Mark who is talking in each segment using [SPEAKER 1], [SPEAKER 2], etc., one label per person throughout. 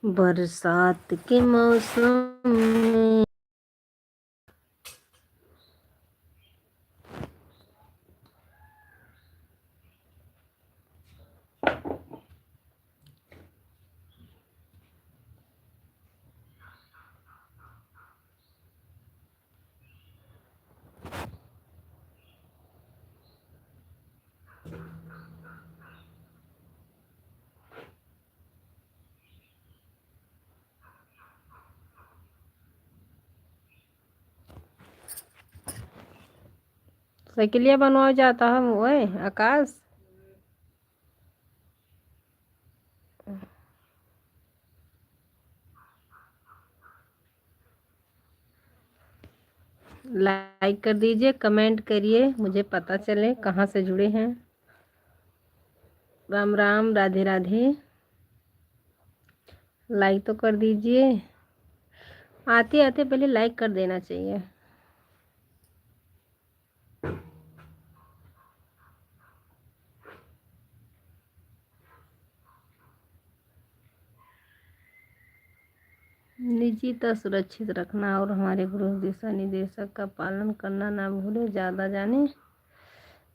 [SPEAKER 1] बरसात के मौसम में साइकिलिया बनवा जाता हम ओए आकाश। लाइक कर दीजिए, कमेंट करिए, मुझे पता चले कहाँ से जुड़े हैं। राम राम, राधे राधे। लाइक तो कर दीजिए, आते आते पहले लाइक कर देना चाहिए। निजता सुरक्षित रखना और हमारे गुरु दिशा निर्देशक का पालन करना ना भूले। ज़्यादा जाने,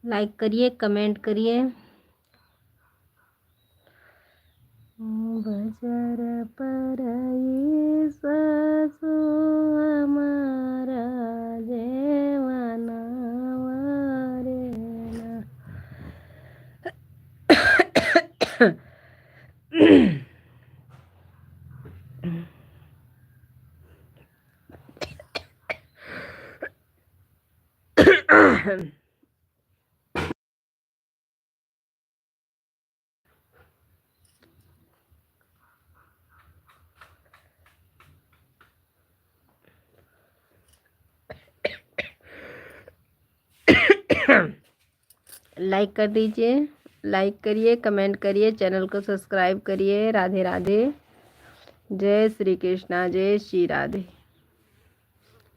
[SPEAKER 1] लाइक करिए, कमेंट करिए। बजार पर ये सासु हमारा जेवाना वारे ना। लाइक कर दीजिए, लाइक करिए, कमेंट करिए, चैनल को सब्सक्राइब करिए। राधे राधे, जय श्री कृष्णा, जय श्री राधे।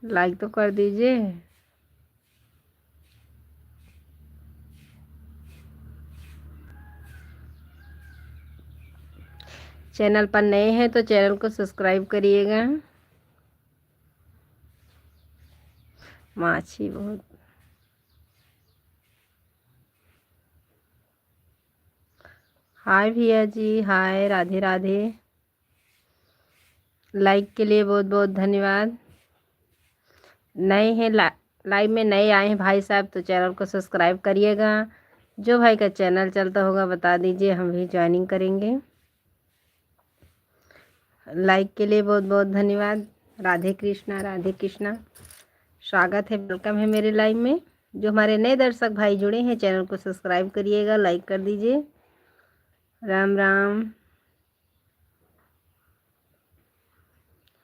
[SPEAKER 1] लाइक तो कर दीजिए। चैनल पर नए हैं तो चैनल को सब्सक्राइब करिएगा। माछी बहुत। हाय भैया जी, हाय, राधे राधे। लाइक के लिए बहुत बहुत धन्यवाद। नए हैं लाइव में नए आए हैं भाई साहब तो चैनल को सब्सक्राइब करिएगा। जो भाई का चैनल चलता होगा बता दीजिए, हम भी ज्वाइनिंग करेंगे। लाइक के लिए बहुत बहुत धन्यवाद। राधे कृष्णा, राधे कृष्णा। स्वागत है, वेलकम है मेरे लाइव में। जो हमारे नए दर्शक भाई जुड़े हैं चैनल को सब्सक्राइब करिएगा, लाइक कर दीजिए। राम राम,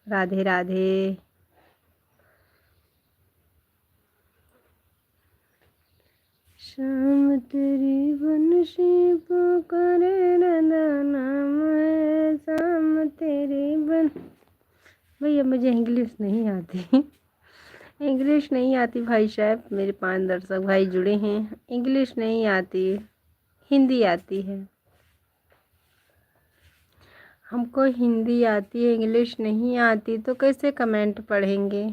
[SPEAKER 1] राधे राधे। शाम तेरी बंशी पुकारे, राधा नाम है शाम तेरी बन। भैया मुझे इंग्लिश नहीं आती। इंग्लिश नहीं आती भाई साहब। मेरे 5 दर्शक भाई जुड़े हैं, इंग्लिश नहीं आती, हिंदी आती है। हमको हिंदी आती है, इंग्लिश नहीं आती तो कैसे कमेंट पढ़ेंगे।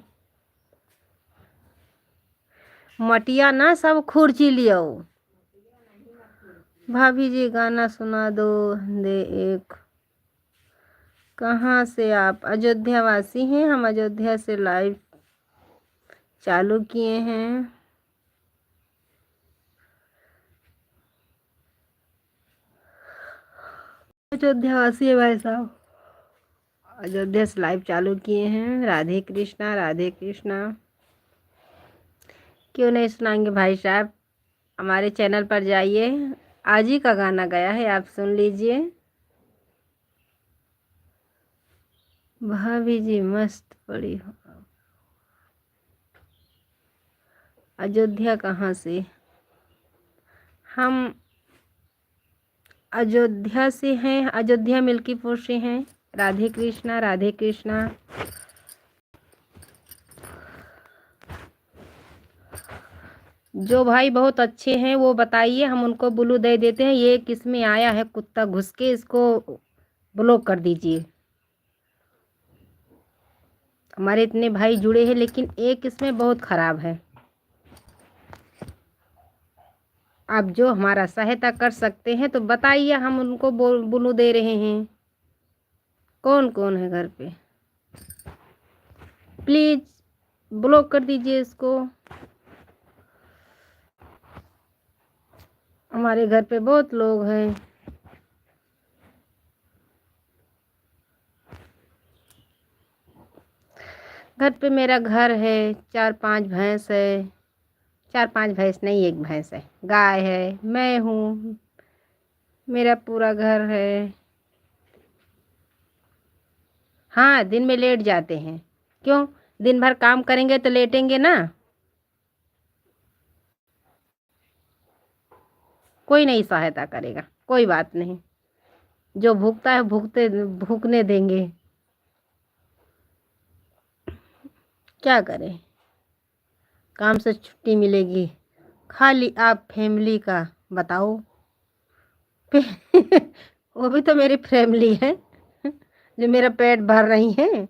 [SPEAKER 1] मटिया ना सब खुर्ची लियो। भाभी जी गाना सुना दो दे एक। कहाँ से आप? अयोध्या वासी हैं हम, अयोध्या से लाइव चालू किए हैं। अयोध्या वासी है भाई साहब, अयोध्या से लाइव चालू किए हैं। राधे कृष्णा, राधे कृष्णा। क्यों नहीं सुनाएंगे भाई साहब? हमारे चैनल पर जाइए, आज ही का गाना गया है, आप सुन लीजिए। भाभी जी मस्त पड़ी हो। अयोध्या कहाँ से? हम अयोध्या से हैं, अयोध्या मिल्कीपुर से हैं। राधे कृष्णा, राधे कृष्णा। जो भाई बहुत अच्छे हैं वो बताइए, हम उनको ब्लू दे देते हैं। ये किस में आया है कुत्ता घुस के, इसको ब्लॉक कर दीजिए। हमारे इतने भाई जुड़े हैं लेकिन एक इसमें बहुत ख़राब है। आप जो हमारा सहायता कर सकते हैं तो बताइए, हम उनको बुलू दे रहे हैं। कौन कौन है घर पे? प्लीज़ ब्लॉक कर दीजिए इसको। हमारे घर पे बहुत लोग हैं। घर पे मेरा घर है, 4-5 भैंस है। 4-5 भैंस नहीं, एक भैंस है, गाय है, मैं हूँ, मेरा पूरा घर है। हाँ, दिन में लेट जाते हैं। क्यों? दिन भर काम करेंगे तो लेटेंगे ना। कोई नहीं सहायता करेगा, कोई बात नहीं। जो भूखता है भूखने देंगे। क्या करें? काम से छुट्टी मिलेगी, खाली आप फैमिली का बताओ। वो भी तो मेरी फैमिली है, जो मेरा पेट भर रही है।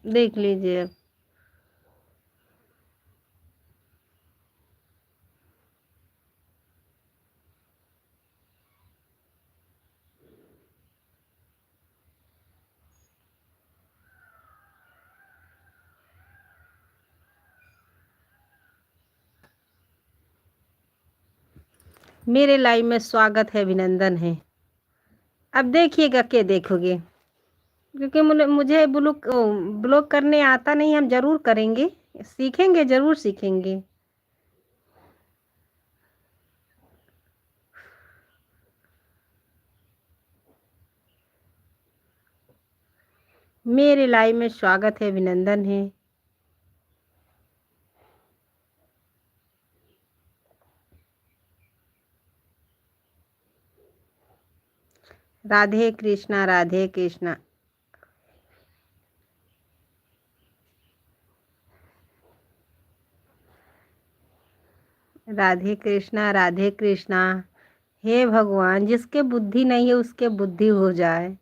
[SPEAKER 1] देख लीजिए अब। मेरे लाइव में स्वागत है, अभिनंदन है। अब देखिएगा, क्या देखोगे? क्योंकि मुझे ब्लॉक ब्लॉक करने आता नहीं। हम ज़रूर करेंगे, सीखेंगे, ज़रूर सीखेंगे। मेरे लाइव में स्वागत है, अभिनंदन है। राधे कृष्णा, राधे कृष्णा। राधे कृष्णा, राधे कृष्णा। हे भगवान, जिसके बुद्धि नहीं है उसके बुद्धि हो जाए।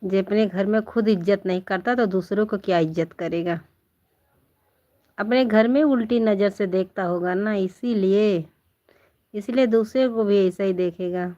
[SPEAKER 1] जो अपने घर में खुद इज्जत नहीं करता तो दूसरों को क्या इज्जत करेगा? अपने घर में उल्टी नज़र से देखता होगा ना, इसीलिए इसलिए दूसरे को भी ऐसा ही देखेगा।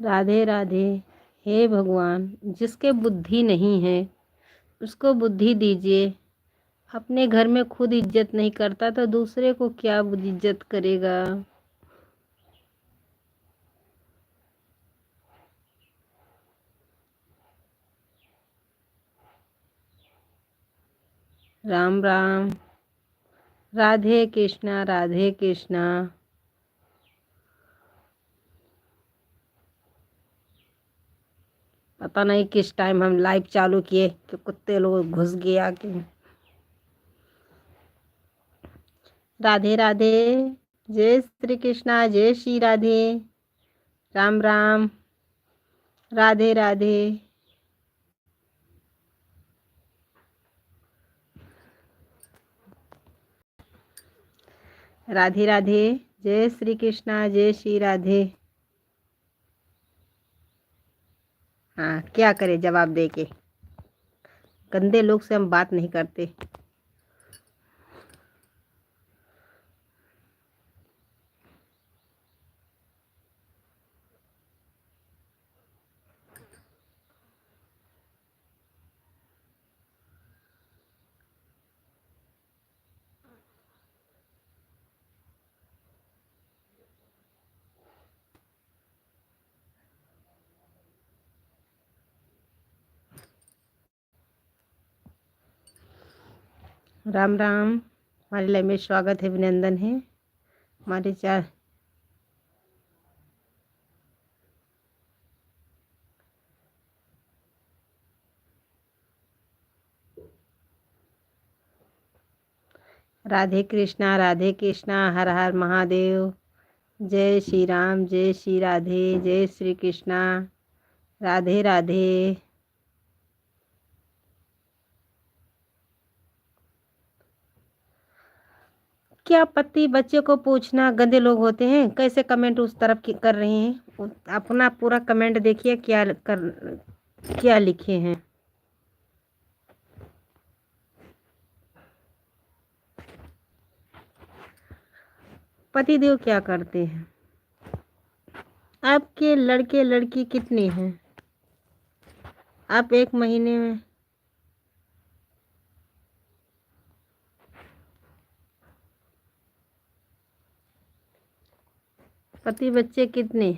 [SPEAKER 1] राधे राधे। हे भगवान, जिसके बुद्धि नहीं है उसको बुद्धि दीजिए। अपने घर में खुद इज्जत नहीं करता तो दूसरे को क्या इज्जत करेगा? राम राम। राधे कृष्णा, राधे कृष्णा। पता नहीं किस टाइम हम लाइव चालू किए कि कुत्ते लोग घुस गए आके। राधे राधे। जय श्री कृष्णा, जय श्री राधे। राम राम। राधे राधे। राधे राधे। जय श्री कृष्णा, जय श्री राधे। हाँ, क्या करे जवाब दे के? गंदे लोग से हम बात नहीं करते। राम राम। हमारे लाइव में स्वागत है, अभिनंदन है। हमारे चार राधे कृष्णा, हर हर महादेव। जय श्री राम, जय श्री राधे, जय श्री कृष्णा, राधे राधे। क्या पति बच्चे को पूछना गंदे लोग होते हैं? कैसे कमेंट उस तरफ की कर रहे हैं? अपना पूरा कमेंट देखिए, क्या लिखे हैं। पति देव क्या करते हैं? आपके लड़के लड़की कितने हैं? आप एक महीने में पति बच्चे कितने?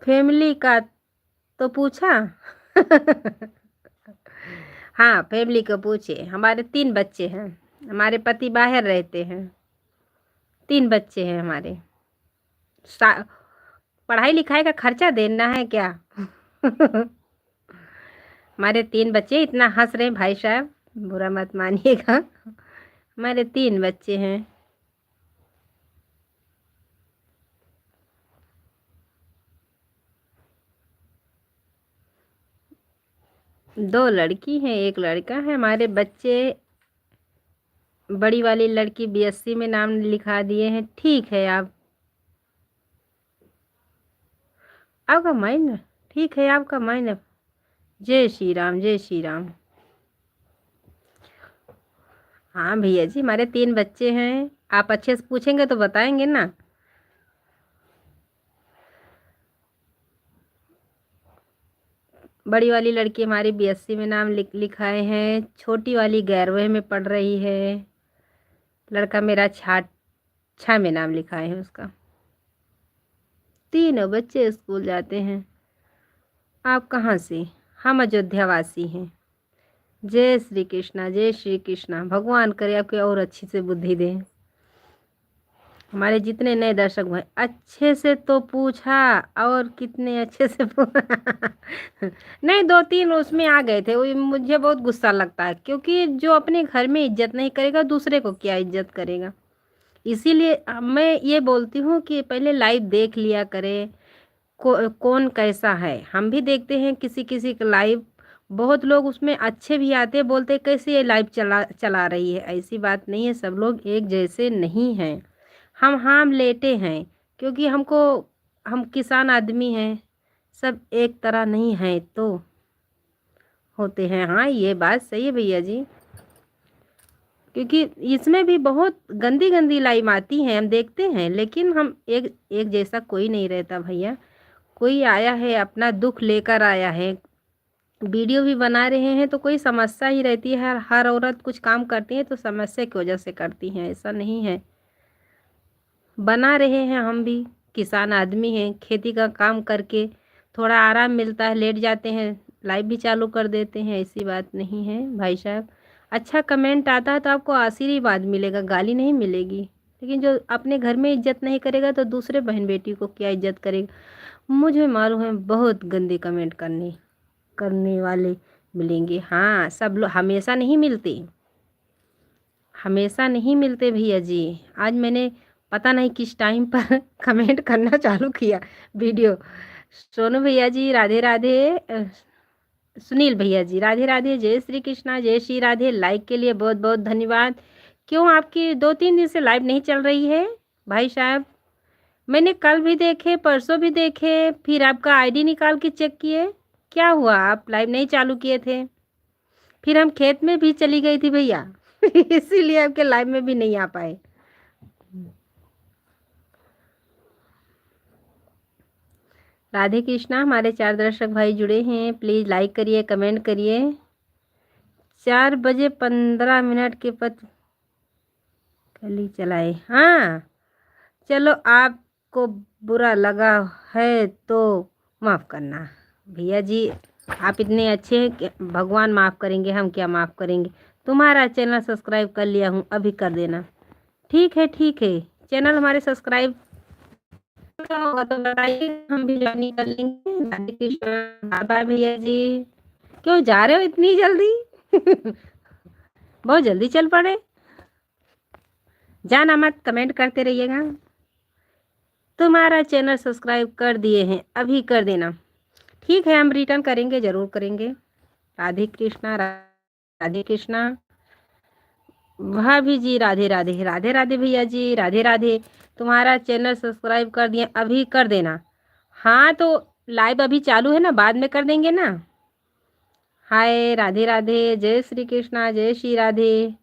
[SPEAKER 1] फैमिली का तो पूछा। हाँ, फैमिली को पूछे। हमारे 3 बच्चे हैं। हमारे पति बाहर रहते हैं। 3 बच्चे हैं हमारे। पढ़ाई लिखाई का खर्चा देना है क्या? हमारे 3 बच्चे। इतना हंस रहे हैं भाई साहब, बुरा मत मानिएगा। हमारे 3 बच्चे हैं। 2 लड़की हैं, 1 लड़का है। हमारे बच्चे, बड़ी वाली लड़की बीएससी में नाम लिखा दिए हैं। ठीक है, आपका माइंड ठीक है, आपका माइंड। जय श्री राम, जय श्री राम। हाँ भैया जी, हमारे 3 बच्चे हैं। आप अच्छे से पूछेंगे तो बताएंगे ना। बड़ी वाली लड़की हमारी बीएससी में नाम लिखाए हैं। छोटी वाली 11वीं में पढ़ रही है। लड़का मेरा 6 में नाम लिखाए हैं उसका। तीनों बच्चे स्कूल जाते हैं। आप कहाँ से? हम अयोध्यावासी हैं। जय श्री कृष्णा, जय श्री कृष्णा। भगवान करे आपको और अच्छी से बुद्धि दें। हमारे जितने नए दर्शक भाई, अच्छे से तो पूछा, और कितने अच्छे से नहीं, 2-3 उसमें आ गए थे। वो मुझे बहुत गुस्सा लगता है, क्योंकि जो अपने घर में इज्जत नहीं करेगा, दूसरे को क्या इज्जत करेगा। इसीलिए मैं ये बोलती हूँ कि पहले लाइव देख लिया करें, कौन कैसा है। हम भी देखते हैं किसी किसी का लाइव। बहुत लोग उसमें अच्छे भी आते हैं, बोलते कैसे ये लाइव चला रही है। ऐसी बात नहीं है, सब लोग एक जैसे नहीं हैं। हम लेटे हैं, क्योंकि हम किसान आदमी हैं। सब एक तरह नहीं हैं तो होते हैं। हाँ, ये बात सही है भैया जी, क्योंकि इसमें भी बहुत गंदी गंदी लाइव आती हैं, हम देखते हैं। लेकिन हम एक जैसा कोई नहीं रहता भैया। कोई आया है, अपना दुख लेकर आया है। वीडियो भी बना रहे हैं तो कोई समस्या ही रहती है। हर औरत कुछ काम करती है तो समस्या की वजह से करती हैं, ऐसा नहीं है। बना रहे हैं, हम भी किसान आदमी हैं। खेती का काम करके थोड़ा आराम मिलता है, लेट जाते हैं, लाइव भी चालू कर देते हैं। ऐसी बात नहीं है भाई साहब। अच्छा कमेंट आता है तो आपको आशीर्वाद मिलेगा, गाली नहीं मिलेगी। लेकिन जो अपने घर में इज्जत नहीं करेगा तो दूसरे बहन बेटी को क्या इज्जत करेगा। मुझे मालूम है बहुत गंदे कमेंट करने वाले मिलेंगे। हाँ, सब लोग हमेशा नहीं मिलते, हमेशा नहीं मिलते भैया जी। आज मैंने पता नहीं किस टाइम पर कमेंट करना चालू किया वीडियो। सोनू भैया जी राधे राधे। सुनील भैया जी राधे राधे। जय श्री कृष्णा, जय श्री राधे। लाइक के लिए बहुत बहुत धन्यवाद। क्यों आपकी 2-3 दिन से लाइव नहीं चल रही है भाई साहब? मैंने कल भी देखे, परसों भी देखे, फिर आपका आईडी निकाल के चेक किए। क्या हुआ, आप लाइव नहीं चालू किए थे? फिर हम खेत में भी चली गई थी भैया। इसीलिए आपके लाइव में भी नहीं आ पाए। राधे कृष्णा। हमारे 4 दर्शक भाई जुड़े हैं, प्लीज़ लाइक करिए, कमेंट करिए। 4 बजे 15 मिनट के कल ही चलाए। हाँ चलो, आपको बुरा लगा है तो माफ़ करना भैया जी। आप इतने अच्छे हैं कि भगवान माफ़ करेंगे, हम क्या माफ़ करेंगे। तुम्हारा चैनल सब्सक्राइब कर लिया हूँ, अभी कर देना। ठीक है ठीक है, चैनल हमारे सब्सक्राइब होगा तो बताइए, हम भी ज्वाइनिंग कर लेंगे। राधे कृष्ण, बाय बाय भैया जी। क्यों जा रहे हो इतनी जल्दी? बहुत जल्दी चल पड़े। जाना मत, कमेंट करते रहिएगा। तुम्हारा चैनल सब्सक्राइब कर दिए हैं, अभी कर देना। ठीक है, हम रिटर्न करेंगे, ज़रूर करेंगे। राधे कृष्णा, राधे कृष्णा। भाभी जी राधे राधे, राधे राधे भैया जी, राधे राधे। तुम्हारा चैनल सब्सक्राइब कर दिए, अभी कर देना। हाँ तो लाइव अभी चालू है ना, बाद में कर देंगे ना। हाय राधे राधे, जय श्री कृष्णा, जय श्री राधे।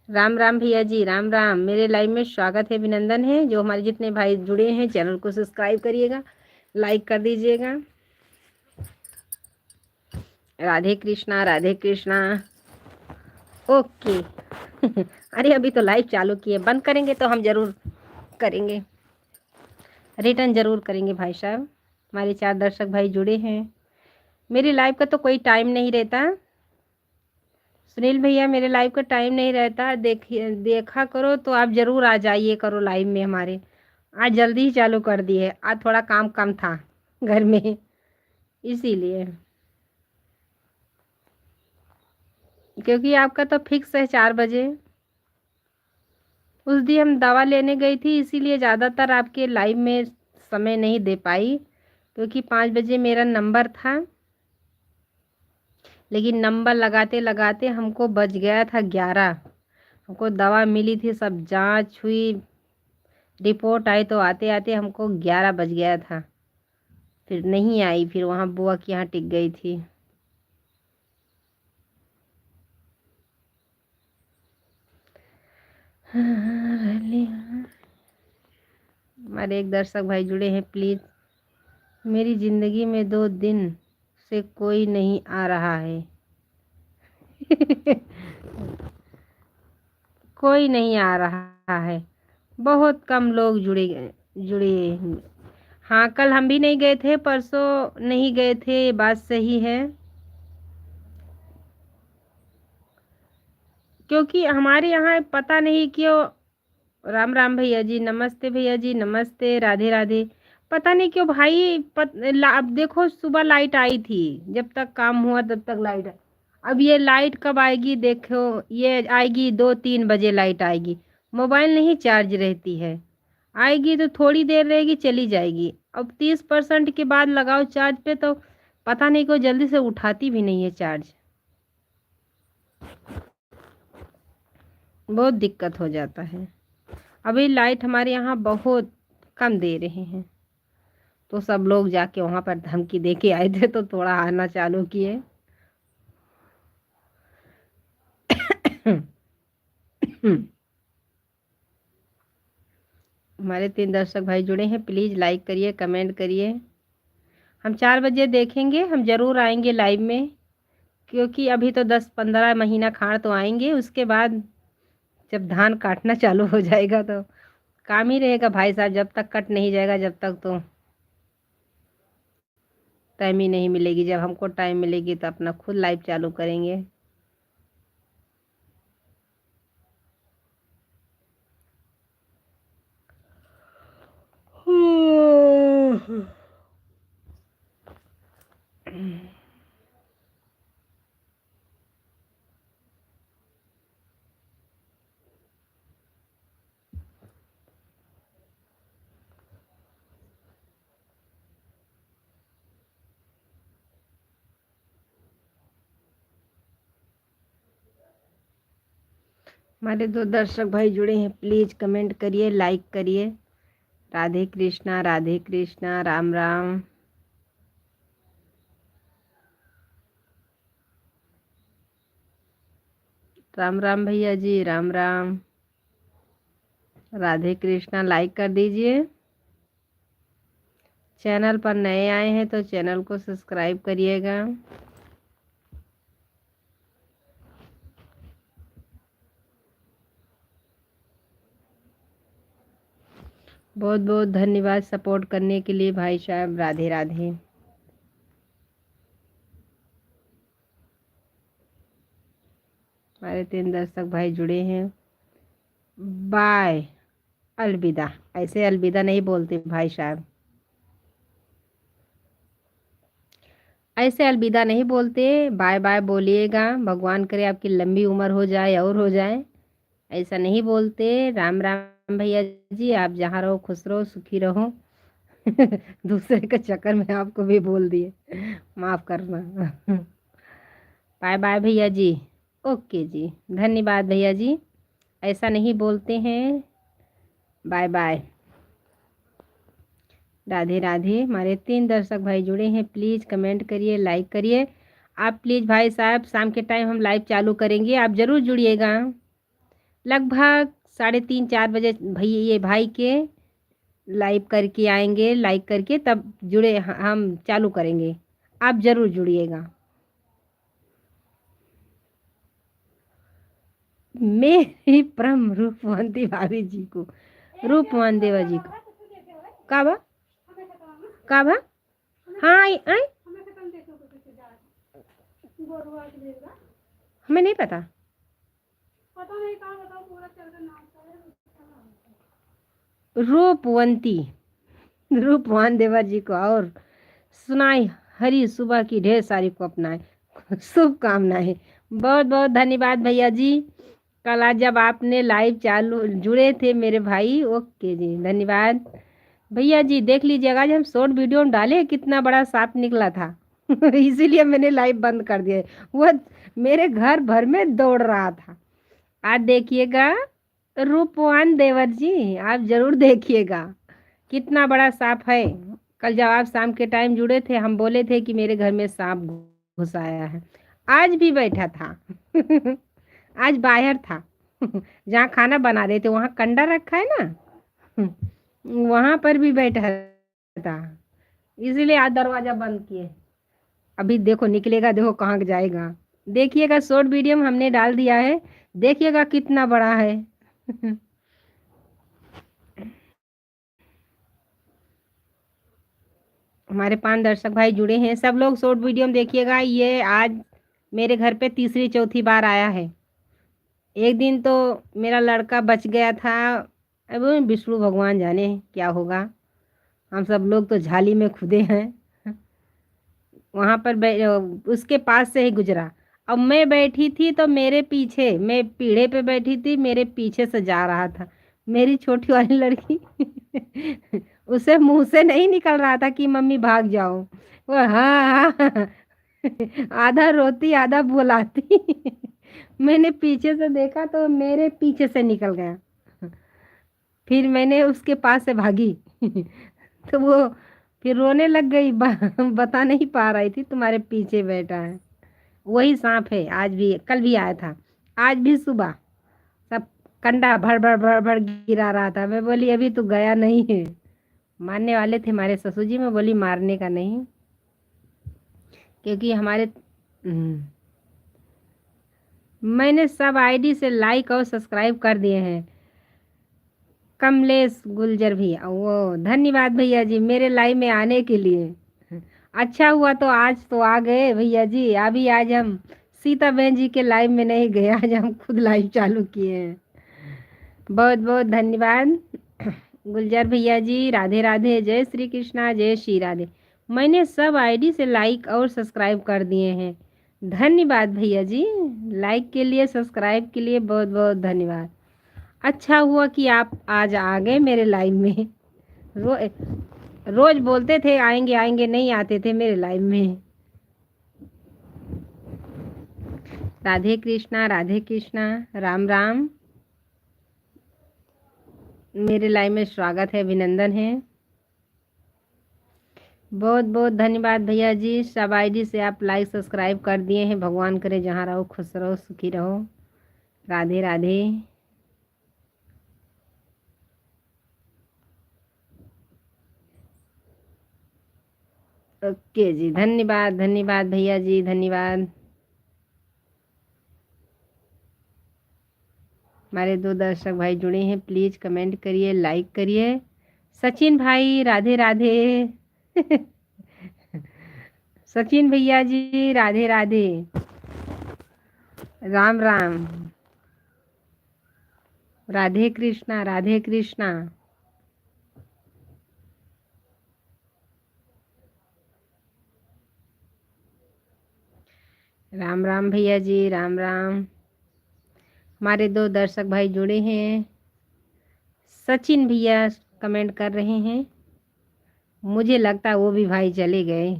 [SPEAKER 1] राम राम भैया जी, राम राम। मेरे लाइव में स्वागत है, अभिनंदन है। जो हमारे जितने भाई जुड़े हैं, चैनल को सब्सक्राइब करिएगा, लाइक कर दीजिएगा। राधे कृष्णा, राधे कृष्णा। ओके। अरे अभी तो लाइव चालू किए, बंद करेंगे तो हम ज़रूर करेंगे, रिटर्न ज़रूर करेंगे भाई साहब। हमारे 4 दर्शक भाई जुड़े हैं। मेरी लाइव का तो कोई टाइम नहीं रहता सुनील भैया, मेरे लाइव का टाइम नहीं रहता। देखिए, देखा करो तो आप ज़रूर आ जाइए करो लाइव में हमारे। आज जल्दी ही चालू कर दिए, आज थोड़ा काम कम था घर में, इसीलिए। क्योंकि आपका तो फिक्स है 4 बजे। उस दिन हम दवा लेने गई थी, इसीलिए ज़्यादातर आपके लाइव में समय नहीं दे पाई, क्योंकि 5 बजे मेरा नंबर था। लेकिन नंबर लगाते लगाते हमको बज गया था 11। हमको दवा मिली थी, सब जांच हुई, रिपोर्ट आई, तो आते आते हमको 11 बज गया था। फिर नहीं आई, फिर वहाँ बुआ के यहाँ टिक गई थी। हमारे एक दर्शक भाई जुड़े हैं, प्लीज़। मेरी ज़िंदगी में 2 दिन से कोई नहीं आ रहा है। कोई नहीं आ रहा है, बहुत कम लोग जुड़े। हाँ कल हम भी नहीं गए थे, परसों नहीं गए थे, ये बात सही है। क्योंकि हमारे यहाँ पता नहीं क्यों। राम राम भैया जी, नमस्ते भैया जी, नमस्ते, राधे राधे। पता नहीं क्यों भाई, अब देखो सुबह लाइट आई थी, जब तक काम हुआ तब तक लाइट। अब ये लाइट कब आएगी देखो, ये आएगी 2-3 बजे लाइट आएगी। मोबाइल नहीं चार्ज रहती है, आएगी तो थोड़ी देर रहेगी, चली जाएगी। अब 30% के बाद लगाओ चार्ज पे, तो पता नहीं क्यों जल्दी से उठाती भी नहीं है चार्ज। बहुत दिक्कत हो जाता है। अभी लाइट हमारे यहाँ बहुत कम दे रहे हैं, तो सब लोग जाके वहाँ पर धमकी दे के आए थे, तो थोड़ा आना चालू किए। हमारे 3 दर्शक भाई जुड़े हैं, प्लीज़ लाइक करिए, कमेंट करिए। हम 4 बजे देखेंगे, हम ज़रूर आएंगे लाइव में। क्योंकि अभी तो 10-15 महीना खाड़ तो आएंगे, उसके बाद जब धान काटना चालू हो जाएगा तो काम ही रहेगा भाई साहब। जब तक कट नहीं जाएगा, जब तक तो टाइम ही नहीं मिलेगी। जब हमको टाइम मिलेगी तो अपना खुद लाइव चालू करेंगे। हमारे 2 दर्शक भाई जुड़े हैं, प्लीज़ कमेंट करिए, लाइक करिए। राधे कृष्णा, राधे कृष्णा, राम राम। राम राम भैया जी, राम राम। राधे कृष्णा, लाइक कर दीजिए। चैनल पर नए आए हैं तो चैनल को सब्सक्राइब करिएगा। बहुत बहुत धन्यवाद सपोर्ट करने के लिए भाई साहब। राधे राधे। हमारे 3 दर्शक भाई जुड़े हैं। बाय, अलविदा। ऐसे अलविदा नहीं बोलते भाई साहब, ऐसे अलविदा नहीं बोलते, बाय बाय बोलिएगा। भगवान करे आपकी लंबी उम्र हो जाए और हो जाए, ऐसा नहीं बोलते। राम राम भैया जी, आप जहाँ रहो खुश रहो सुखी रहो। दूसरे के चक्कर में आपको भी बोल दिए, माफ करना। बाय बाय भैया जी। ओके जी, धन्यवाद भैया जी, ऐसा नहीं बोलते हैं। Bye bye. राधे राधे। हमारे 3 दर्शक भाई जुड़े हैं, प्लीज़ कमेंट करिए, लाइक करिए। आप प्लीज़ भाई साहब, शाम के टाइम हम लाइव चालू करेंगे, आप ज़रूर जुड़िएगा। लगभग 3:30-4 बजे भैया ये भाई के लाइव करके आएंगे, लाइक करके तब जुड़े हम चालू करेंगे, आप ज़रूर जुड़िएगा। मेरी परम रूपवंती भाभी जी को, रूपवान देवा जी को काबा काबा। हाँ आई, हमें नहीं पता। रूपवंती, रूपवान देवा जी को और सुनाई हरी सुबह की ढेर सारी को अपनाए शुभकामनाएं। बहुत बहुत धन्यवाद भैया जी। कल आज जब आपने लाइव चालू जुड़े थे मेरे भाई, ओके जी, धन्यवाद भैया जी। देख लीजिएगा, आज हम शॉर्ट वीडियो में डाले कितना बड़ा सांप निकला था। इसीलिए मैंने लाइव बंद कर दिया, वो मेरे घर भर में दौड़ रहा था। आज देखिएगा रूपवान देवर जी, आप जरूर देखिएगा कितना बड़ा सांप है। कल जब आप शाम के टाइम जुड़े थे, हम बोले थे कि मेरे घर में सांप घुस आया है। आज भी बैठा था। आज बाहर था। जहाँ खाना बना रहे थे वहाँ कंडा रखा है ना, वहाँ पर भी बैठा था। इसीलिए आज दरवाजा बंद किए। अभी देखो निकलेगा, देखो कहाँ जाएगा। देखिएगा शॉर्ट वीडियो में हमने डाल दिया है, देखिएगा कितना बड़ा है। हमारे 5 दर्शक भाई जुड़े हैं, सब लोग शॉर्ट वीडियो में देखिएगा। ये आज मेरे घर पे तीसरी चौथी बार आया है। एक दिन तो मेरा लड़का बच गया था, अब विष्णु भगवान जाने क्या होगा। हम सब लोग तो झाली में खुदे हैं। वहाँ पर उसके पास से ही गुजरा। अब मैं बैठी थी तो मेरे पीछे, मैं पीढ़े पे बैठी थी, मेरे पीछे से जा रहा था मेरी छोटी वाली लड़की। उसे मुंह से नहीं निकल रहा था कि मम्मी भाग जाओ, वो हाँ हाँ आधा रोती आधा बुलाती। मैंने पीछे से देखा तो मेरे पीछे से निकल गया, फिर मैंने उसके पास से भागी। तो वो फिर रोने लग गई, बता नहीं पा रही थी तुम्हारे पीछे बैठा है। वही सांप है, आज भी, कल भी आया था, आज भी सुबह सब कंडा भर भर भर भर गिरा रहा था। मैं बोली अभी तो गया नहीं है। मारने वाले थे हमारे ससुर जी, मैं बोली मारने का नहीं, क्योंकि हमारे मैंने सब आईडी से लाइक और सब्सक्राइब कर दिए हैं। कमलेश गुलजर भी, वो धन्यवाद भैया जी मेरे लाइव में आने के लिए। अच्छा हुआ तो आज तो आ गए भैया जी। अभी आज हम सीता बहन जी के लाइव में नहीं गए, आज हम खुद लाइव चालू किए हैं। बहुत बहुत धन्यवाद गुलजार भैया जी। राधे राधे, जय श्री कृष्णा, जय श्री राधे। मैंने सब आईडी से लाइक और सब्सक्राइब कर दिए हैं। धन्यवाद भैया जी, लाइक के लिए सब्सक्राइब के लिए बहुत बहुत धन्यवाद। अच्छा हुआ कि आप आज आ गए मेरे लाइव में। रो, रोज बोलते थे आएंगे आएंगे, नहीं आते थे मेरे लाइव में। राधे कृष्णा, राधे कृष्णा, राम राम। मेरे लाइव में स्वागत है, अभिनंदन है। बहुत बहुत धन्यवाद भैया जी, सब आईडी से आप लाइक सब्सक्राइब कर दिए हैं। भगवान करे जहाँ रहो खुश रहो सुखी रहो। राधे राधे। ओके जी, धन्यवाद धन्यवाद भैया जी, धन्यवाद। हमारे 2 दर्शक भाई जुड़े हैं, प्लीज़ कमेंट करिए, लाइक करिए, सचिन भाई राधे राधे। सचिन भैया जी राधे राधे। राम राम। राधे कृष्णा राधे कृष्णा। राम राम भैया जी राम राम। हमारे दो दर्शक भाई जुड़े हैं। सचिन भैया कमेंट कर रहे हैं। मुझे लगता है वो भी भाई चले गए।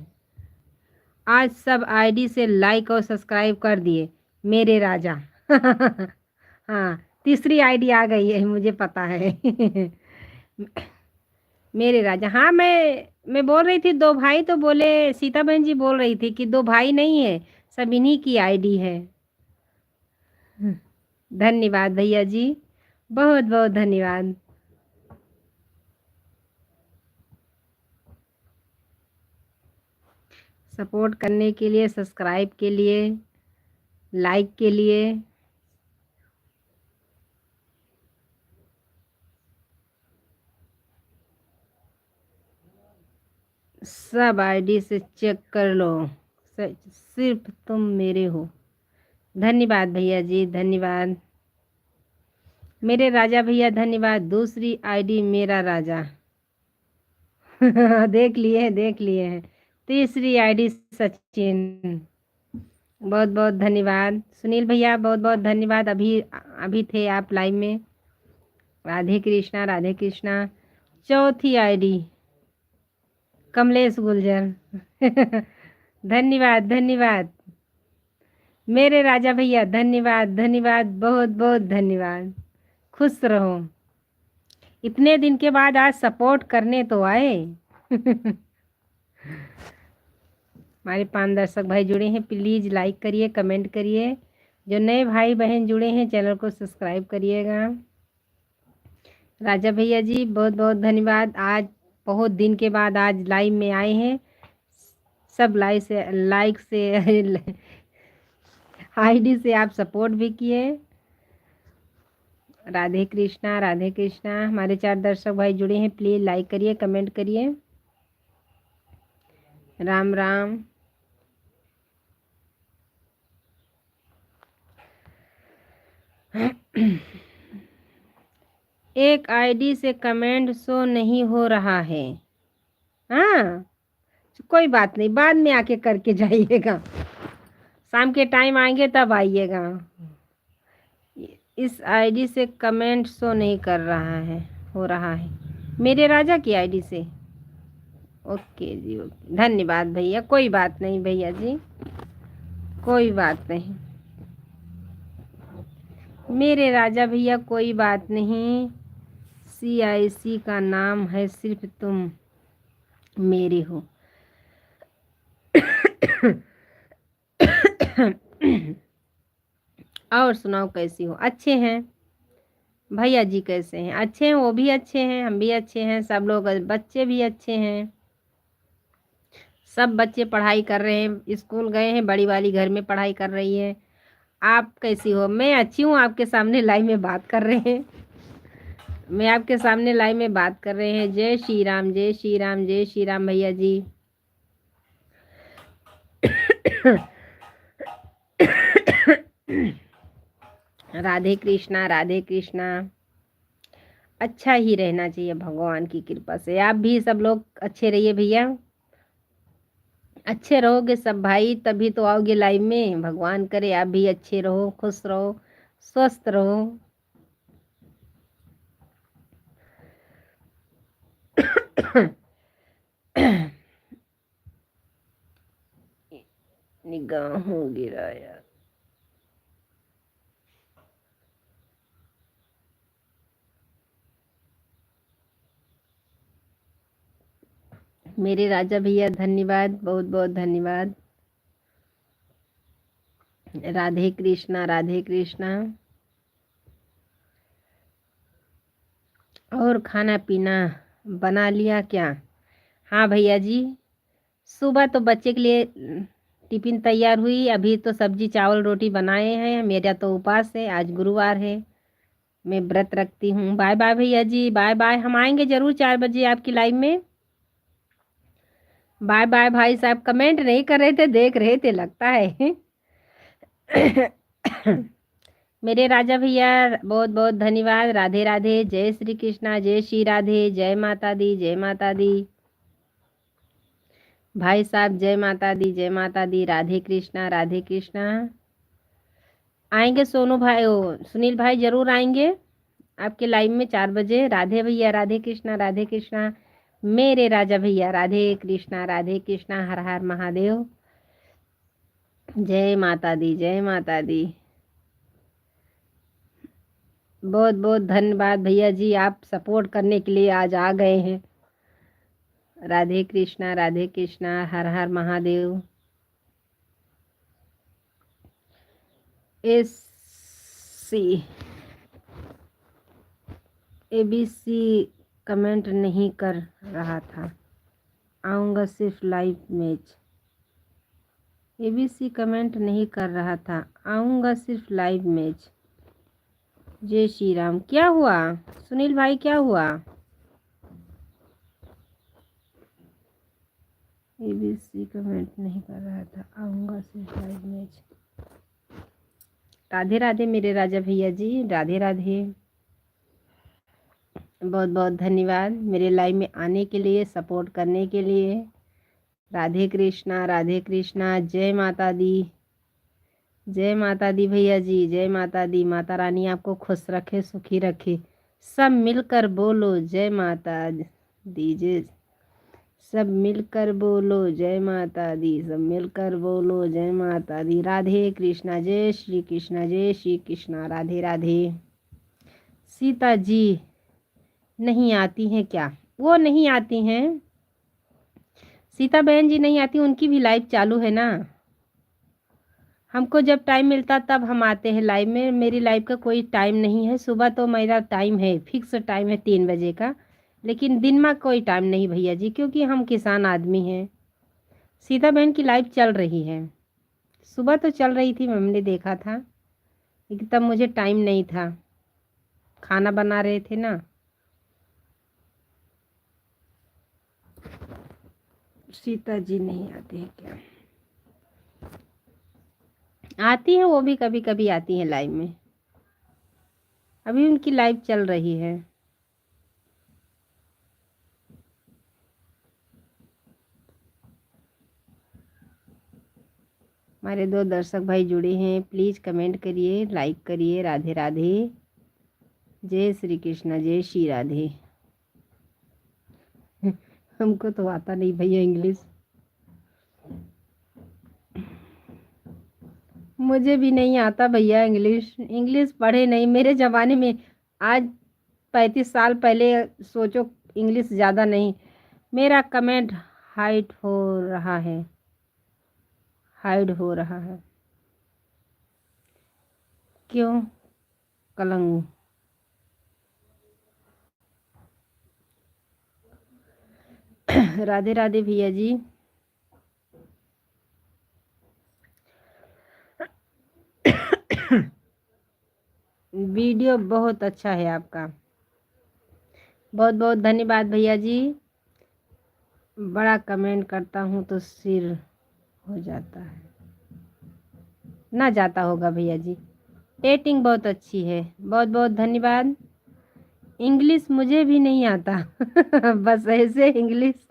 [SPEAKER 1] आज सब आईडी से लाइक और सब्सक्राइब कर दिए मेरे राजा। हाँ, तीसरी आईडी आ गई है, मुझे पता है। मेरे राजा। हाँ, मैं बोल रही थी दो भाई, तो बोले सीता बहन जी बोल रही थी कि दो भाई नहीं है, सब इन्हीं की आईडी है। धन्यवाद भैया जी, बहुत बहुत धन्यवाद। सपोर्ट करने के लिए, सब्सक्राइब के लिए, लाइक के लिए। सब आईडी से चेक कर लो, सिर्फ तुम मेरे हो। धन्यवाद भैया जी, धन्यवाद। मेरे राजा भैया धन्यवाद। दूसरी आईडी मेरा राजा। देख लिए हैं। तीसरी आईडी सचिन। बहुत बहुत धन्यवाद। सुनील भैया बहुत बहुत धन्यवाद। अभी अभी थे आप लाइव में। राधे कृष्णा राधे कृष्णा। चौथी आईडी कमलेश गुलजर। धन्यवाद धन्यवाद। मेरे राजा भैया धन्यवाद धन्यवाद, बहुत बहुत धन्यवाद। खुश रहो। इतने दिन के बाद आज सपोर्ट करने तो आए। हमारे 5 दर्शक भाई जुड़े हैं, प्लीज़ लाइक करिए, कमेंट करिए। जो नए भाई बहन जुड़े हैं चैनल को सब्सक्राइब करिएगा। राजा भैया जी बहुत बहुत धन्यवाद। आज बहुत दिन के बाद आज लाइव में आए हैं। सब लाइक से आईडी से आप सपोर्ट भी किए। राधे कृष्णा राधे कृष्णा। हमारे 4 दर्शक भाई जुड़े हैं, प्लीज़ लाइक करिए, कमेंट करिए। राम राम। एक आईडी से कमेंट शो नहीं हो रहा है। हाँ, कोई बात नहीं, बाद में आके करके जाइएगा। शाम के टाइम आएंगे तब आइएगा। इस आईडी से कमेंट शो नहीं कर रहा है, हो रहा है मेरे राजा की आईडी से। ओके जी, ओके, धन्यवाद भैया। कोई बात नहीं भैया जी, कोई बात नहीं। मेरे राजा भैया कोई बात नहीं। CIC का नाम है, सिर्फ तुम मेरे हो। और सुनाओ कैसी हो? अच्छे हैं भैया जी, कैसे हैं? अच्छे हैं, वो भी अच्छे हैं, हम भी अच्छे हैं, सब लोग, बच्चे भी अच्छे हैं। सब बच्चे पढ़ाई कर रहे हैं, स्कूल गए हैं, बड़ी वाली घर में पढ़ाई कर रही है। आप कैसी हो? मैं अच्छी हूँ, आपके सामने लाइव में बात कर रहे हैं। मैं आपके सामने लाइव में बात कर रहे हैं। जय श्री राम जय श्री राम जय श्री राम भैया जी। राधे कृष्णा राधे कृष्णा। अच्छा ही रहना चाहिए भगवान की कृपा से। आप भी सब लोग अच्छे रहिए भैया। अच्छे रहोगे सब भाई तभी तो आओगे लाइव में। भगवान करे आप भी अच्छे रहो, खुश रहो, स्वस्थ रहो। निगाहों गिराया। मेरे राजा भैया धन्यवाद, बहुत बहुत धन्यवाद। राधे कृष्णा राधे कृष्णा। और खाना पीना बना लिया क्या? हाँ भैया जी, सुबह तो बच्चे के लिए टिफ़िन तैयार हुई। अभी तो सब्जी चावल रोटी बनाए हैं। मेरा तो उपवास है, आज गुरुवार है। मैं व्रत रखती हूँ। बाय बाय भैया जी, बाय बाय। हम आएंगे ज़रूर 4 बजे आपकी लाइव में। Bye bye. भाई साहब कमेंट नहीं कर रहे थे, देख रहे थे लगता है। मेरे राजा भैया बहुत बहुत धन्यवाद। राधे राधे। जय श्री कृष्णा, जय श्री राधे, जय माता दी, जय माता दी। भाई साहब जय माता दी, जय माता दी। राधे कृष्णा, राधे कृष्णा। आएंगे सोनू भाई, सुनील भाई जरूर आएंगे आपके लाइव में 4 बजे। राधे भैया, राधे कृष्णा, राधे कृष्णा। मेरे राजा भैया राधे कृष्णा, राधे कृष्णा। हर हर महादेव। जय माता दी, जय माता दी। बहुत बहुत धन्यवाद भैया जी, आप सपोर्ट करने के लिए आज आ गए हैं। राधे कृष्णा, राधे कृष्णा। हर हर Mahadev. S C ABC comment नहीं कर रहा था, आऊँगा सिर्फ लाइव मैच। ABC कमेंट नहीं कर रहा था, आऊँगा सिर्फ लाइव मैच। जय श्री राम। क्या हुआ सुनील भाई, क्या हुआ? ABC कमेंट नहीं कर रहा था, आऊँगा सिर्फ लाइव मैच। राधे राधे मेरे राजा भैया जी, राधे राधे। बहुत बहुत धन्यवाद मेरे लाइव में आने के लिए, सपोर्ट करने के लिए। राधे कृष्णा, राधे कृष्णा। जय माता दी, जय माता दी भैया जी, जय माता दी। माता रानी आपको खुश रखे, सुखी रखे। सब मिलकर बोलो जय माता दी। जय, सब मिलकर बोलो जय माता दी, सब मिलकर बोलो जय माता दी। राधे कृष्णा, जय श्री कृष्णा, जय श्री कृष्णा। राधे राधे। सीता जी नहीं आती हैं क्या? वो नहीं आती हैं, सीता बहन जी नहीं आती, उनकी भी लाइव चालू है ना। हमको जब टाइम मिलता तब हम आते हैं लाइव में। मेरी लाइव का कोई टाइम नहीं है। सुबह तो मेरा टाइम है, फिक्स टाइम है 3 बजे का, लेकिन दिन में कोई टाइम नहीं भैया जी, क्योंकि हम किसान आदमी हैं। सीता बहन की लाइव चल रही है, सुबह तो चल रही थी, हमने देखा था, लेकिन तब मुझे टाइम नहीं था, खाना बना रहे थे ना। सीता जी नहीं आती है क्या? आती हैं, वो भी कभी कभी आती हैं लाइव में। अभी उनकी लाइव चल रही है। हमारे 2 दर्शक भाई जुड़े हैं, प्लीज़ कमेंट करिए, लाइक करिए। राधे राधे। जय श्री कृष्णा, जय श्री राधे। हमको तो आता नहीं भैया इंग्लिश, मुझे भी नहीं आता भैया इंग्लिश। इंग्लिश पढ़े नहीं मेरे ज़माने में, आज 35 साल पहले। सोचो, इंग्लिश ज़्यादा नहीं। मेरा कमेंट हाइड हो रहा है, हाइड हो रहा है क्यों? कलंग। राधे राधे भैया जी। वीडियो बहुत अच्छा है आपका, बहुत बहुत धन्यवाद भैया जी। बड़ा कमेंट करता हूँ तो सिर हो जाता है, ना जाता होगा भैया जी। रेटिंग बहुत अच्छी है, बहुत बहुत धन्यवाद। इंग्लिश मुझे भी नहीं आता। बस ऐसे इंग्लिश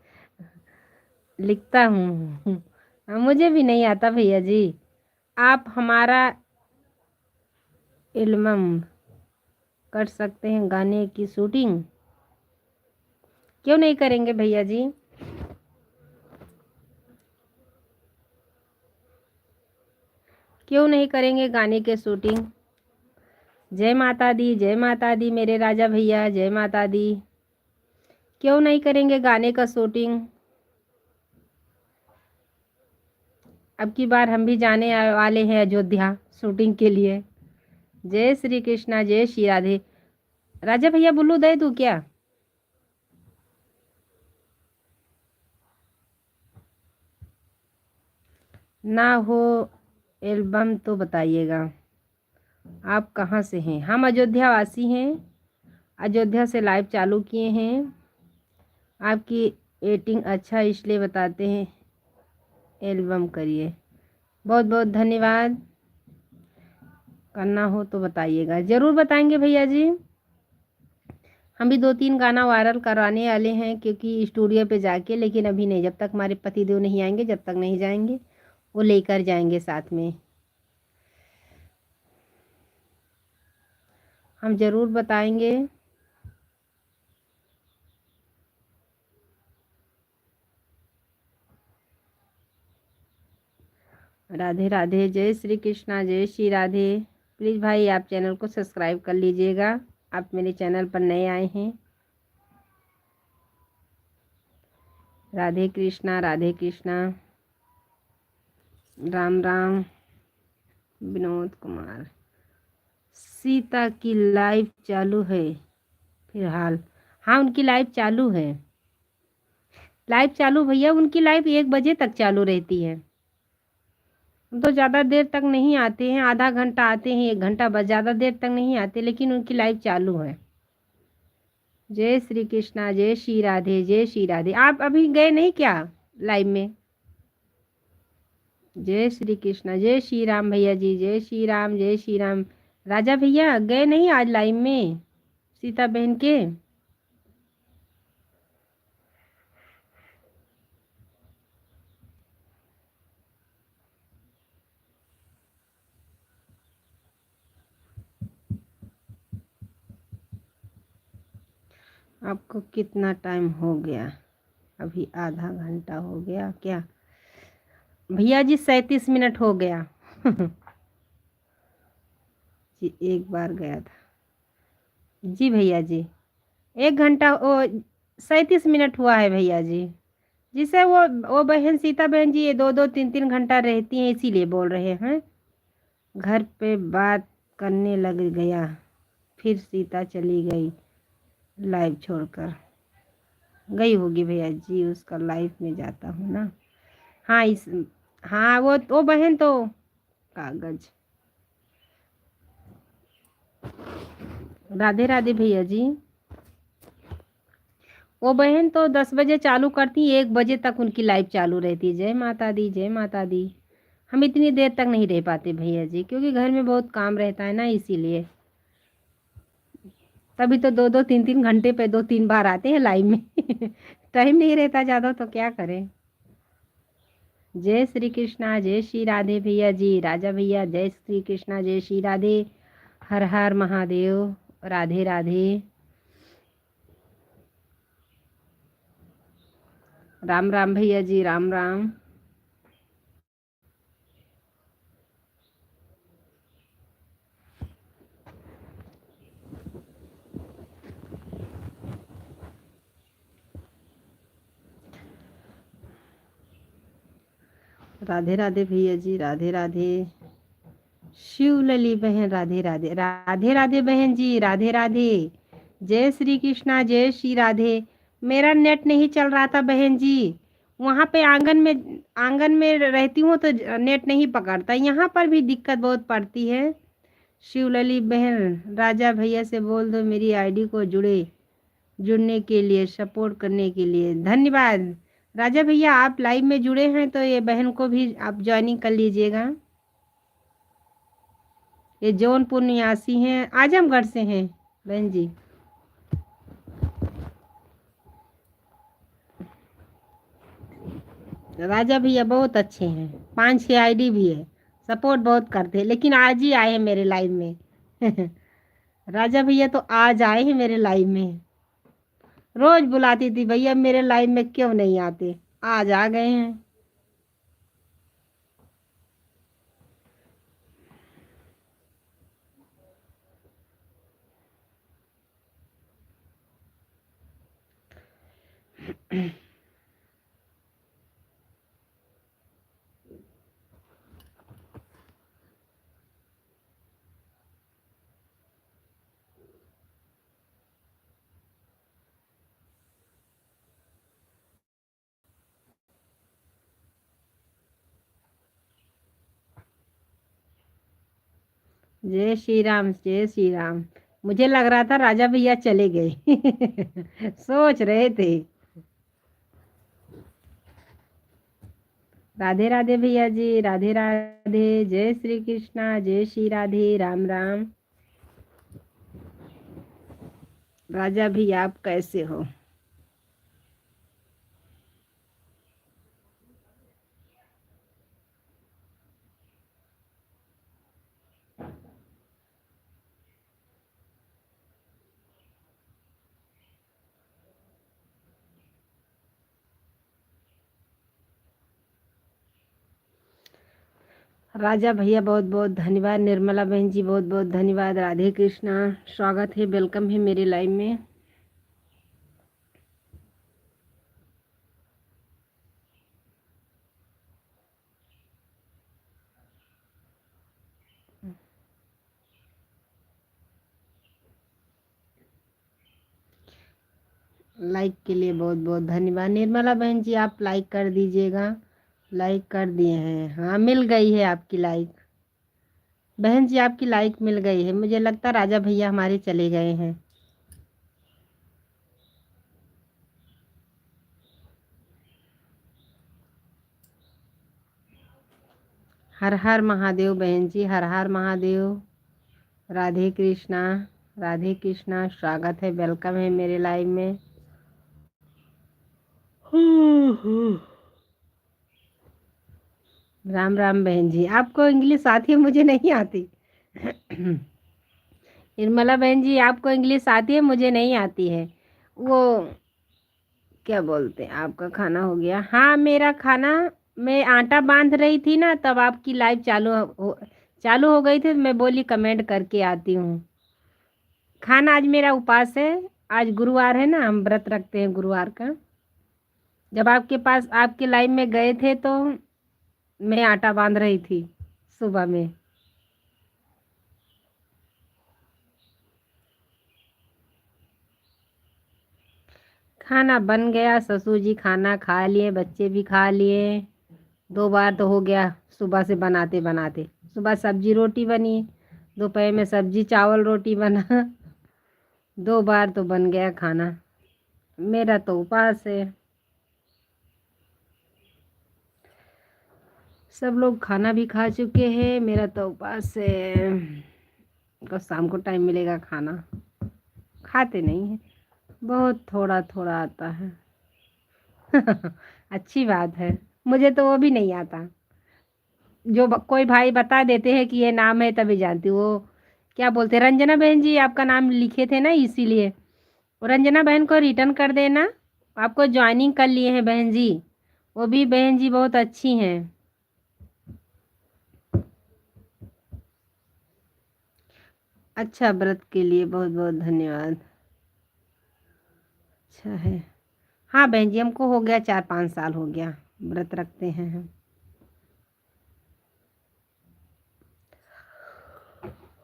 [SPEAKER 1] लिखता हूँ। मुझे भी नहीं आता भैया जी। आप हमारा एल्बम कर सकते हैं, गाने की शूटिंग क्यों नहीं करेंगे भैया जी? क्यों नहीं करेंगे गाने के शूटिंग? जय माता दी, जय माता दी मेरे राजा भैया, जय माता दी। क्यों नहीं करेंगे गाने का शूटिंग? अब की बार हम भी जाने वाले हैं अयोध्या शूटिंग के लिए। जय श्री कृष्णा, जय श्री राधे। राजा भैया बुल्लू दे दूँ क्या? ना हो एल्बम तो बताइएगा। आप कहाँ से हैं? हम अयोध्या वासी हैं, अयोध्या से लाइव चालू किए हैं। आपकी एडिटिंग अच्छा इसलिए बताते हैं, एल्बम करिए। बहुत बहुत धन्यवाद। करना हो तो बताइएगा, ज़रूर बताएंगे भैया जी। हम भी 2-3 गाना वायरल करवाने वाले हैं क्योंकि स्टूडियो पे जाके, लेकिन अभी नहीं, जब तक हमारे पतिदेव नहीं आएंगे जब तक नहीं जाएंगे। वो लेकर जाएंगे साथ में। हम ज़रूर बताएंगे। राधे राधे, जय श्री कृष्णा, जय श्री राधे। प्लीज़ भाई आप चैनल को सब्सक्राइब कर लीजिएगा, आप मेरे चैनल पर नए आए हैं। राधे कृष्णा, राधे कृष्णा। राम राम। विनोद कुमार, सीता की लाइव चालू है फिलहाल? हाँ, उनकी लाइव चालू है। लाइव चालू भैया, उनकी लाइव 1 बजे तक चालू रहती है। हम तो ज़्यादा देर तक नहीं आते हैं, आधा घंटा आते हैं, 1 घंटा, बस ज़्यादा देर तक नहीं आते, लेकिन उनकी लाइव चालू है। जय श्री कृष्णा, जय श्री राधे, जय श्री राधे। आप अभी गए नहीं क्या लाइव में? जय श्री कृष्णा, जय श्री राम भैया जी, जय श्री राम, जय श्री राम। राजा भैया गए नहीं आज लाइव में सीता बहन के? आपको कितना टाइम हो गया? अभी आधा घंटा हो गया क्या भैया जी? 37 मिनट हो गया। जी एक बार गया था। जी भैया जी, 1 घंटा, ओ 37 मिनट हुआ है भैया जी। जिसे वो बहन सीता बहन जी ये 2-2 3-3 घंटा रहती हैं, इसीलिए बोल रहे हैं। घर पे बात करने लग गया, फिर सीता चली गई लाइव छोड़कर। गई होगी भैया जी, उसका लाइव में जाता हूँ ना। हाँ इस, हाँ वो बहन तो कागज। राधे राधे भैया जी। वो बहन तो 10 बजे चालू करती, 1 बजे तक उनकी लाइव चालू रहती है। जय माता दी, जय माता दी। हम इतनी देर तक नहीं रह पाते भैया जी, क्योंकि घर में बहुत काम रहता है ना, इसीलिए। तभी तो 2-2 3-3 घंटे पे 2-3 बार आते हैं लाइव में। टाइम नहीं रहता ज़्यादा, तो क्या करें। जय श्री कृष्णा, जय श्री राधे भैया जी। राजा भैया जय श्री कृष्णा, जय श्री राधे। हर हर महादेव। राधे राधे। राम राम भैया जी, राम राम। राधे राधे भैया जी, राधे राधे। शिवलली बहन राधे राधे, राधे राधे बहन जी, राधे राधे। जय श्री कृष्णा, जय श्री राधे। मेरा नेट नहीं चल रहा था बहन जी, वहाँ पे आंगन में रहती हूँ तो नेट नहीं पकड़ता, यहाँ पर भी दिक्कत बहुत पड़ती है। शिवलली बहन, राजा भैया से बोल दो मेरी आईडी को जुड़ने के लिए, सपोर्ट करने के लिए धन्यवाद। राजा भैया आप लाइव में जुड़े हैं तो ये बहन को भी आप ज्वाइनिंग कर लीजिएगा। ये जौनपुर निवासी हैं, आजमगढ़ से हैं बहन जी। राजा भैया बहुत अच्छे हैं, 5-6 आईडी भी है, सपोर्ट बहुत करते हैं, लेकिन आज ही आए हैं मेरे लाइव में। राजा भैया तो आज आए हैं मेरे लाइव में। रोज बुलाती थी भैया मेरे लाइव में क्यों नहीं आते, आज आ गए हैं। जय श्री राम, जय श्री राम। मुझे लग रहा था राजा भैया चले गए। सोच रहे थे। राधे राधे भैया जी, राधे राधे, जय श्री कृष्णा, जय श्री राधे, राम राम। राजा भैया आप कैसे हो? राजा भैया बहुत बहुत धन्यवाद। निर्मला बहन जी बहुत बहुत धन्यवाद। राधे कृष्णा, स्वागत है, वेलकम है मेरे लाइव में। लाइक के लिए बहुत बहुत धन्यवाद। निर्मला बहन जी आप लाइक कर दीजिएगा। लाइक कर दिए हैं, हाँ मिल गई है आपकी लाइक। बहन जी आपकी लाइक मिल गई है। मुझे लगता राजा भैया हमारे चले गए हैं। हर हर महादेव बहन जी, हर हर महादेव। राधे कृष्णा, राधे कृष्णा, स्वागत है, वेलकम है मेरे लाइव में। राम राम बहन जी, आपको इंग्लिश आती है, मुझे नहीं आती। निर्मला बहन जी आपको इंग्लिश आती है, मुझे नहीं आती है। वो क्या बोलते हैं, आपका खाना हो गया? हाँ मेरा खाना, मैं आटा बांध रही थी ना, तब आपकी लाइव चालू हो गई थी। मैं बोली कमेंट करके आती हूँ। खाना आज मेरा उपवास है। आज गुरुवार है ना, हम व्रत रखते हैं गुरुवार का। जब आपके पास आपके लाइव में गए थे तो मैं आटा बांध रही थी सुबह में। खाना बन गया, ससुर जी खाना खा लिए, बच्चे भी खा लिए। 2 बार तो हो गया सुबह से बनाते बनाते। सुबह सब्जी रोटी बनी, दोपहर में सब्जी चावल रोटी बना। 2 बार तो बन गया खाना। मेरा तो उपवास है। सब लोग खाना भी खा चुके हैं, मेरा तो उपवास है। तो शाम को टाइम मिलेगा खाना। खाते नहीं है, बहुत थोड़ा थोड़ा आता है। अच्छी बात है। मुझे तो वो भी नहीं आता। जो कोई भाई बता देते हैं कि ये नाम है तभी जानती हूँ। वो क्या बोलते हैं, रंजना बहन जी आपका नाम लिखे थे ना, इसीलिए। रंजना बहन को रिटर्न कर देना। आपको ज्वाइनिंग कर लिए हैं बहन जी। वो भी बहन जी बहुत अच्छी हैं। अच्छा, व्रत के लिए बहुत बहुत धन्यवाद। अच्छा है। हाँ बहन जी, हमको हो गया 4-5 साल हो गया, व्रत रखते हैं हम।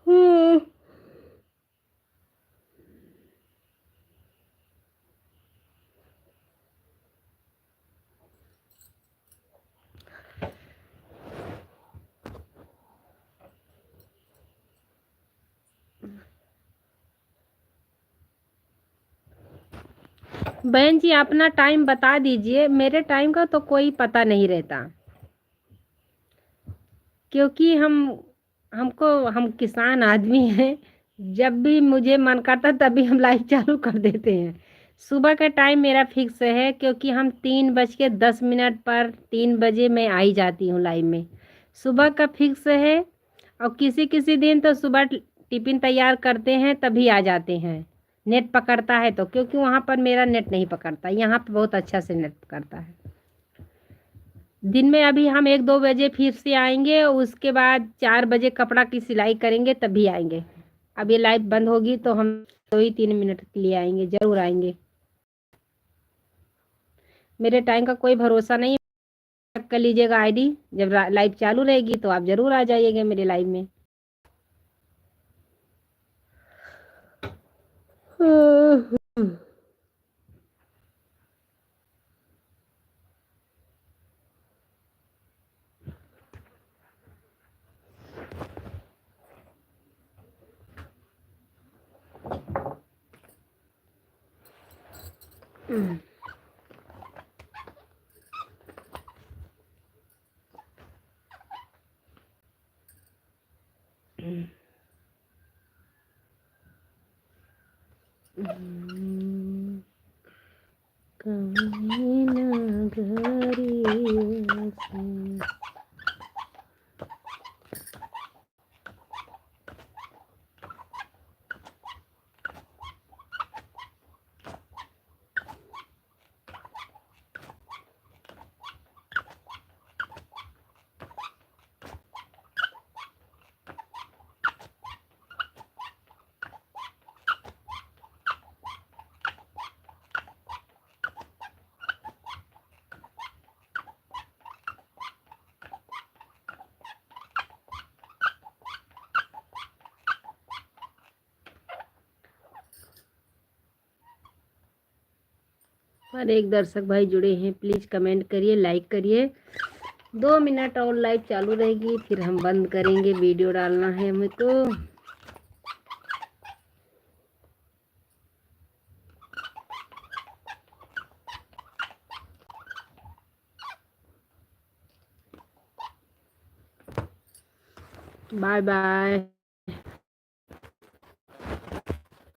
[SPEAKER 1] हम्म। बहन जी अपना टाइम बता दीजिए, मेरे टाइम का तो कोई पता नहीं रहता। क्योंकि हम किसान आदमी हैं। जब भी मुझे मन करता तभी हम लाइव चालू कर देते हैं। सुबह का टाइम मेरा फिक्स है, क्योंकि हम 3:10 पर 3 बजे मैं आई जाती हूँ लाइव में। सुबह का फिक्स है। और किसी किसी दिन तो सुबह टिफिन तैयार करते हैं तभी आ जाते हैं। नेट पकड़ता है तो, क्योंकि वहाँ पर मेरा नेट नहीं पकड़ता, यहाँ पर बहुत अच्छा से नेट पकड़ता है। दिन में अभी हम 1-2 बजे फिर से आएंगे, उसके बाद 4 बजे कपड़ा की सिलाई करेंगे तभी आएंगे। अब ये लाइव बंद होगी तो हम 2 ही 3 मिनट के लिए आएंगे, ज़रूर आएंगे। मेरे टाइम का कोई भरोसा नहीं। चेक कर लीजिएगा आईडी, जब लाइव चालू रहेगी तो आप ज़रूर आ जाइएगा मेरे लाइव में। कहीं नगरिया से पर एक दर्शक भाई जुड़े हैं, प्लीज़ कमेंट करिए, लाइक करिए। 2 मिनट और लाइव चालू रहेगी, फिर हम बंद करेंगे, वीडियो डालना है हमें तो। Bye bye.